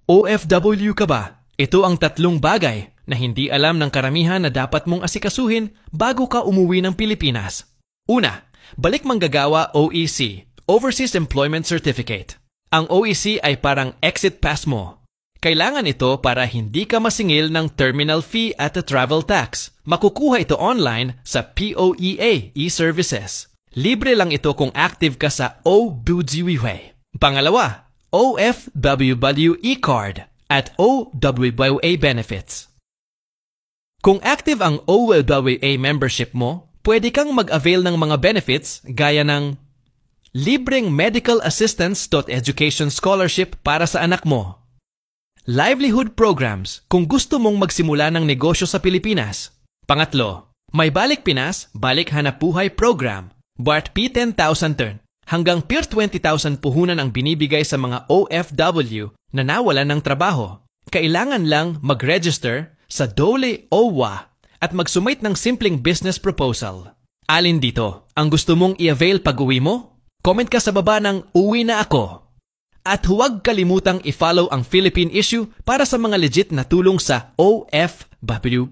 OFW ka ba? Ito ang 3 bagay na hindi alam ng karamihan na dapat mong asikasuhin bago ka umuwi ng Pilipinas. Una, balik manggagawa OEC, Overseas Employment Certificate. Ang OEC ay parang exit pass mo. Kailangan ito para hindi ka masingil ng terminal fee at travel tax. Makukuha ito online sa POEA e-services. Libre lang ito kung active ka sa OBUDZIWIWE. Pangalawa, OFW e-card at OWWA benefits. Kung active ang OWWA membership mo, pwede kang mag-avail ng mga benefits gaya ng libreng medical assistance.education scholarship para sa anak mo, livelihood programs kung gusto mong magsimula ng negosyo sa Pilipinas. Pangatlo, may Balik Pinas, Balik Hanapbuhay program, BART P10,000 turn. Hanggang PIR 20,000 puhunan ang binibigay sa mga OFW na nawalan ng trabaho. Kailangan lang mag-register sa DOLE OWA at mag-submit ng simpleng business proposal. Alin dito ang gusto mong i-avail pag-uwi mo? Comment ka sa baba ng "Uwi na ako". At huwag kalimutang i-follow ang Philippine Issue para sa mga legit na tulong sa OFW.